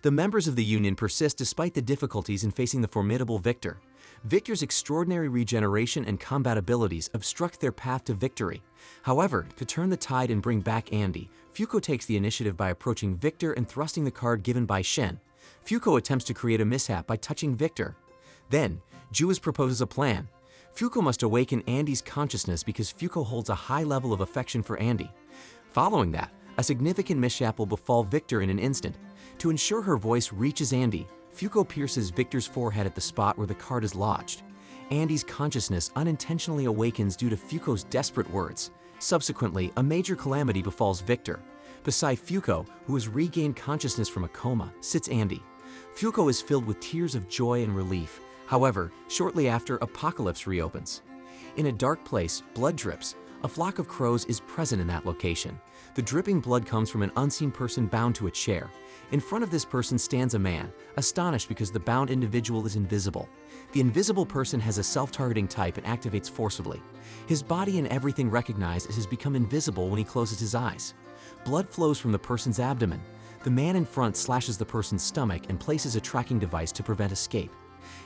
The members of the Union persist despite the difficulties in facing the formidable Victor. Victor's extraordinary regeneration and combat abilities obstruct their path to victory. However, to turn the tide and bring back Andy, Fuko takes the initiative by approaching Victor and thrusting the card given by Shen. Fuko attempts to create a mishap by touching Victor. Then, Jules proposes a plan. Fuko must awaken Andy's consciousness because Fuko holds a high level of affection for Andy. Following that, a significant mishap will befall Victor in an instant. To ensure her voice reaches Andy, Fuko pierces Victor's forehead at the spot where the card is lodged. Andy's consciousness unintentionally awakens due to Fuko's desperate words. Subsequently, a major calamity befalls Victor. Beside Fuko, who has regained consciousness from a coma, sits Andy. Fuko is filled with tears of joy and relief. However, shortly after, Apocalypse reopens. In a dark place, blood drips. A flock of crows is present in that location. The dripping blood comes from an unseen person bound to a chair. In front of this person stands a man, astonished because the bound individual is invisible. The invisible person has a self-targeting type and activates forcibly. His body and everything recognized has become invisible when he closes his eyes. Blood flows from the person's abdomen. The man in front slashes the person's stomach and places a tracking device to prevent escape.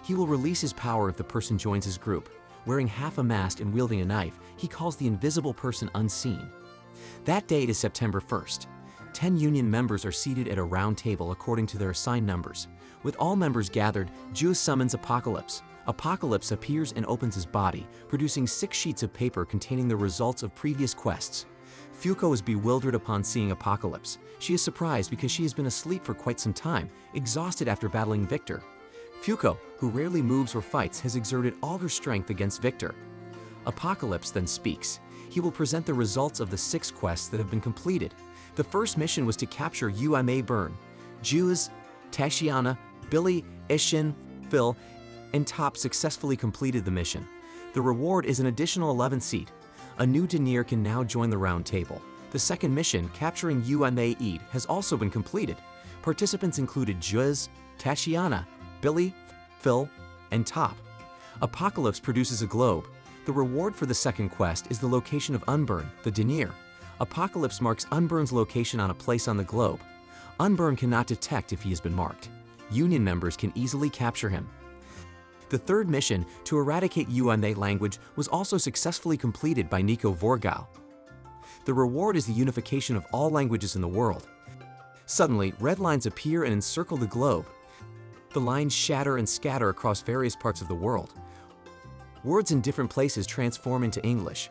He will release his power if the person joins his group. Wearing half a mask and wielding a knife, he calls the invisible person unseen. That date is September 1st. 10 Union members are seated at a round table according to their assigned numbers. With all members gathered, Jules summons Apocalypse. Apocalypse appears and opens his body, producing 6 sheets of paper containing the results of previous quests. Fuko is bewildered upon seeing Apocalypse. She is surprised because she has been asleep for quite some time, exhausted after battling Victor. Fuko, who rarely moves or fights, has exerted all her strength against Victor. Apocalypse then speaks. He will present the results of the 6 quests that have been completed. The first mission was to capture Uma Byrne. Jules, Tashiana, Billy, Ishin, Phil, and Top successfully completed the mission. The reward is an additional 11th seat. A new denier can now join the round table. The second mission, capturing Uma Eid, has also been completed. Participants included Jules, Tashiana, Billy, Phil, and Top. Apocalypse produces a globe. The reward for the second quest is the location of Unburn, the denier. Apocalypse marks Unburn's location on a place on the globe. Unburn cannot detect if he has been marked. Union members can easily capture him. The third mission, to eradicate Uma language, was also successfully completed by Nico Vorgal. The reward is the unification of all languages in the world. Suddenly, red lines appear and encircle the globe. The lines shatter and scatter across various parts of the world. Words in different places transform into English.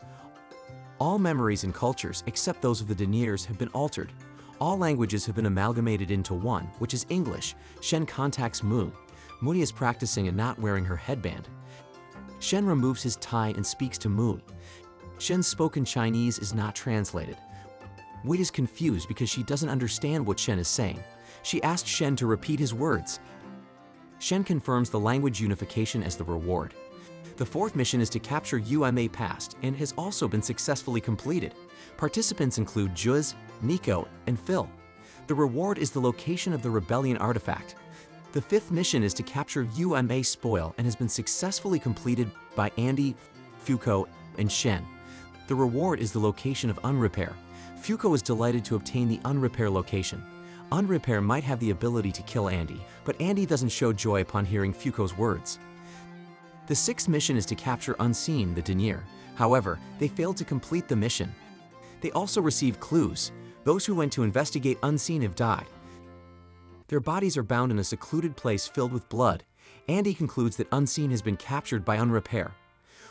All memories and cultures, except those of the deniers, have been altered. All languages have been amalgamated into one, which is English. Shen contacts Mu. Mu is practicing and not wearing her headband. Shen removes his tie and speaks to Mu. Shen's spoken Chinese is not translated. Wei is confused because she doesn't understand what Shen is saying. She asks Shen to repeat his words. Shen confirms the language unification as the reward. The fourth mission is to capture Uma Past and has also been successfully completed. Participants include Juz, Nico, and Phil. The reward is the location of the rebellion artifact. The fifth mission is to capture Uma Spoil and has been successfully completed by Andy, Fuko, and Shen. The reward is the location of Unrepair. Fuko is delighted to obtain the Unrepair location. Unrepair might have the ability to kill Andy, but Andy doesn't show joy upon hearing Fuko's words. The sixth mission is to capture Unseen, the denier. However, they failed to complete the mission. They also received clues. Those who went to investigate Unseen have died. Their bodies are bound in a secluded place filled with blood. Andy concludes that Unseen has been captured by Unrepair.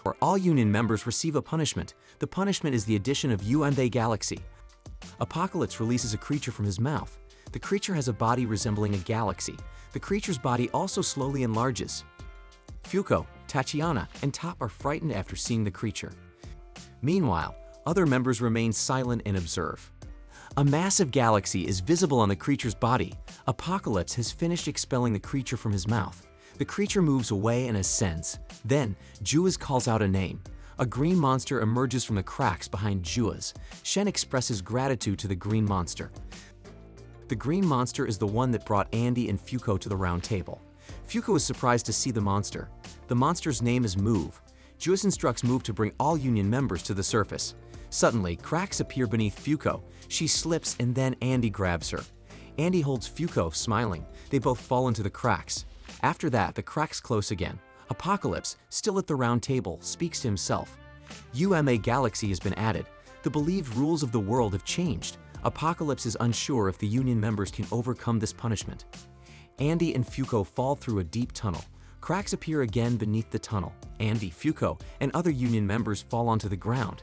Where all Union members receive a punishment. The punishment is the addition of Uma Galaxy. Apocalypse releases a creature from his mouth. The creature has a body resembling a galaxy. The creature's body also slowly enlarges. Fuko, Tatiana, and Top are frightened after seeing the creature. Meanwhile, other members remain silent and observe. A massive galaxy is visible on the creature's body. Apocalypse has finished expelling the creature from his mouth. The creature moves away and ascends. Then, Juaz calls out a name. A green monster emerges from the cracks behind Juaz. Shen expresses gratitude to the green monster. The green monster is the one that brought Andy and Fuko to the round table. Fuko is surprised to see the monster. The monster's name is Move. Juaz instructs Move to bring all Union members to the surface. Suddenly, cracks appear beneath Fuko. She slips and then Andy grabs her. Andy holds Fuko, smiling. They both fall into the cracks. After that, the cracks close again. Apocalypse, still at the round table, speaks to himself. UMA Galaxy has been added. The believed rules of the world have changed. Apocalypse is unsure if the Union members can overcome this punishment. Andy and Fuko fall through a deep tunnel. Cracks appear again beneath the tunnel. Andy, Fuko, and other Union members fall onto the ground.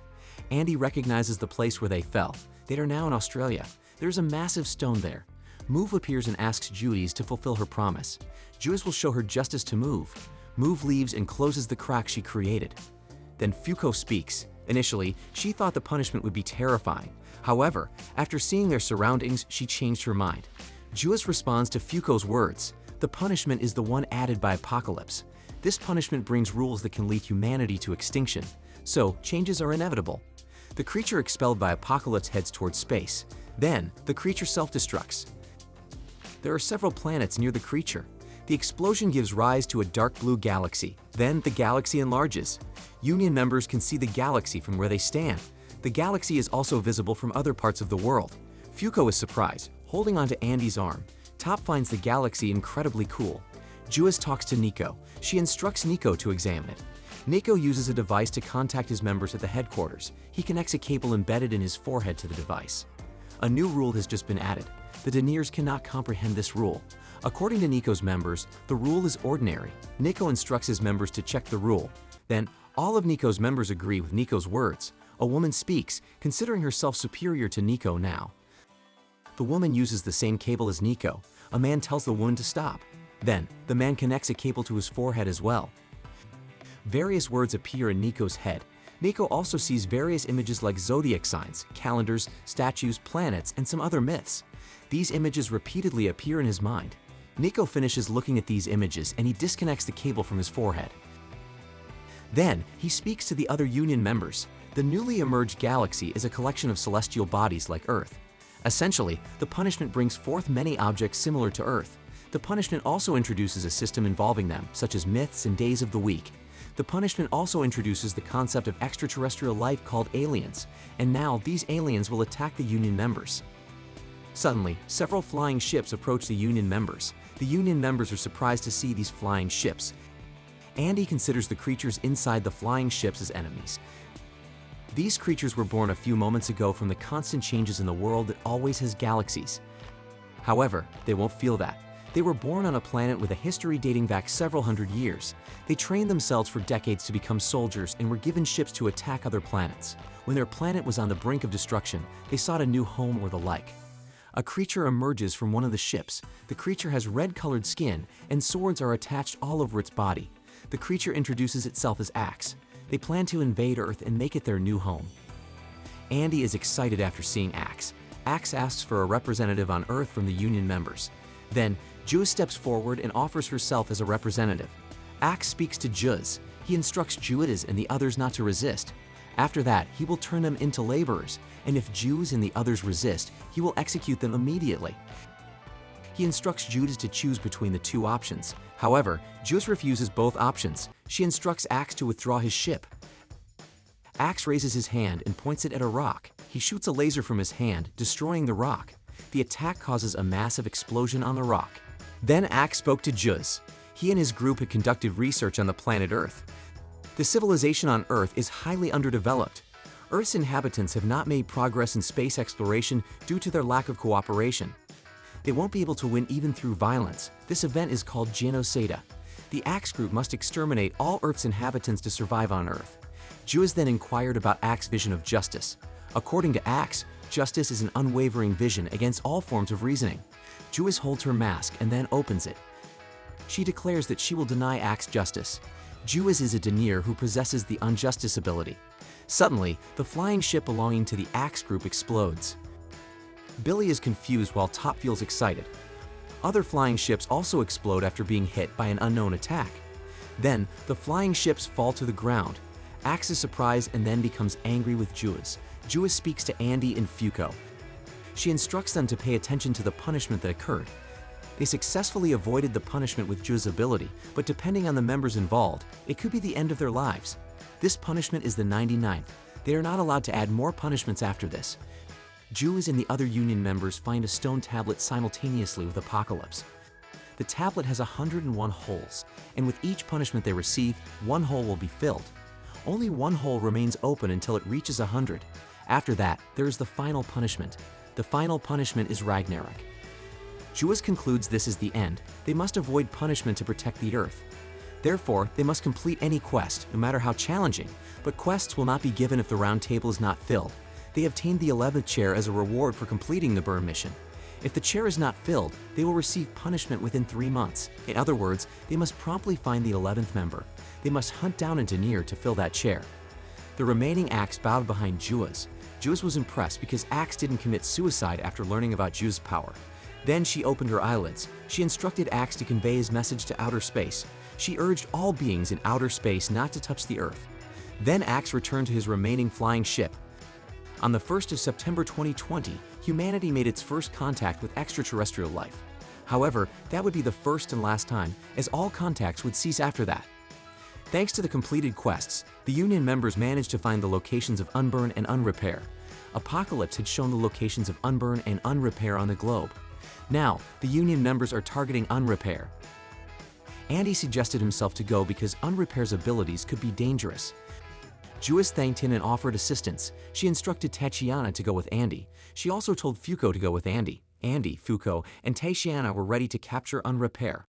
Andy recognizes the place where they fell. They are now in Australia. There's a massive stone there. Move appears and asks Juice to fulfill her promise. Juice will show her justice to Move. Move leaves and closes the crack she created. Then Fuko speaks. Initially, she thought the punishment would be terrifying. However, after seeing their surroundings, she changed her mind. Juice responds to Fuko's words. The punishment is the one added by Apocalypse. This punishment brings rules that can lead humanity to extinction, so changes are inevitable. The creature expelled by Apocalypse heads towards space. Then, the creature self-destructs. There are several planets near the creature. The explosion gives rise to a dark blue galaxy. Then, the galaxy enlarges. Union members can see the galaxy from where they stand. The galaxy is also visible from other parts of the world. Fuko is surprised, holding onto Andy's arm. Top finds the galaxy incredibly cool. Juice talks to Nico. She instructs Nico to examine it. Nico uses a device to contact his members at the headquarters. He connects a cable embedded in his forehead to the device. A new rule has just been added. The Deniers cannot comprehend this rule. According to Nico's members, the rule is ordinary. Nico instructs his members to check the rule. Then, all of Nico's members agree with Nico's words. A woman speaks, considering herself superior to Nico now. The woman uses the same cable as Nico. A man tells the woman to stop. Then, the man connects a cable to his forehead as well. Various words appear in Nico's head. Nico also sees various images like zodiac signs, calendars, statues, planets, and some other myths. These images repeatedly appear in his mind. Nico finishes looking at these images and he disconnects the cable from his forehead. Then, he speaks to the other Union members. The newly emerged galaxy is a collection of celestial bodies like Earth. Essentially, the punishment brings forth many objects similar to Earth. The punishment also introduces a system involving them, such as myths and days of the week. The punishment also introduces the concept of extraterrestrial life called aliens, and now these aliens will attack the Union members. Suddenly, several flying ships approach the Union members. The Union members are surprised to see these flying ships. Andy considers the creatures inside the flying ships as enemies. These creatures were born a few moments ago from the constant changes in the world that always has galaxies. However, they won't feel that. They were born on a planet with a history dating back several hundred years. They trained themselves for decades to become soldiers and were given ships to attack other planets. When their planet was on the brink of destruction, they sought a new home or the like. A creature emerges from one of the ships. The creature has red-colored skin, and swords are attached all over its body. The creature introduces itself as Axe. They plan to invade Earth and make it their new home. Andy is excited after seeing Axe. Axe asks for a representative on Earth from the Union members. Then, Juice steps forward and offers herself as a representative. Axe speaks to Juz. He instructs Juice and the others not to resist. After that, he will turn them into laborers, and if Jews and the others resist, he will execute them immediately. He instructs Judas to choose between the two options. However, Judas refuses both options. She instructs Axe to withdraw his ship. Axe raises his hand and points it at a rock. He shoots a laser from his hand, destroying the rock. The attack causes a massive explosion on the rock. Then Axe spoke to Juz. He and his group had conducted research on the planet Earth. The civilization on Earth is highly underdeveloped. Earth's inhabitants have not made progress in space exploration due to their lack of cooperation. They won't be able to win even through violence. This event is called genocide. The Axe group must exterminate all Earth's inhabitants to survive on Earth. Juz then inquired about Axe's vision of justice. According to Axe, justice is an unwavering vision against all forms of reasoning. Juz holds her mask and then opens it. She declares that she will deny Axe justice. Juz is a Denier who possesses the unjustice ability. Suddenly, the flying ship belonging to the Axe group explodes. Billy is confused while Top feels excited. Other flying ships also explode after being hit by an unknown attack. Then, the flying ships fall to the ground. Axe is surprised and then becomes angry with Juz. Juz speaks to Andy and Fuko. She instructs them to pay attention to the punishment that occurred. They successfully avoided the punishment with Juz's ability, but depending on the members involved, it could be the end of their lives. This punishment is the 99th. They are not allowed to add more punishments after this. Jules and the other Union members find a stone tablet simultaneously with Apocalypse. The tablet has 101 holes, and with each punishment they receive, one hole will be filled. Only one hole remains open until it reaches 100. After that, there is the final punishment. The final punishment is Ragnarok. Jules concludes this is the end. They must avoid punishment to protect the Earth. Therefore, they must complete any quest, no matter how challenging, but quests will not be given if the round table is not filled. They obtain the 11th chair as a reward for completing the burn mission. If the chair is not filled, they will receive punishment within 3 months. In other words, they must promptly find the 11th member. They must hunt down a denier to fill that chair. The remaining Axe bowed behind Jules. Jules was impressed because Axe didn't commit suicide after learning about Jules' power. Then she opened her eyelids. She instructed Axe to convey his message to outer space. She urged all beings in outer space not to touch the Earth. Then Axe returned to his remaining flying ship. On the 1st of September 2020, humanity made its first contact with extraterrestrial life. However, that would be the first and last time, as all contacts would cease after that. Thanks to the completed quests, the Union members managed to find the locations of Unburn and Unrepair. Apocalypse had shown the locations of Unburn and Unrepair on the globe. Now, the Union members are targeting Unrepair. Andy suggested himself to go because Unrepair's abilities could be dangerous. Jules thanked him and offered assistance. She instructed Tatiana to go with Andy. She also told Fuko to go with Andy. Andy, Fuko, and Tatiana were ready to capture Unrepair.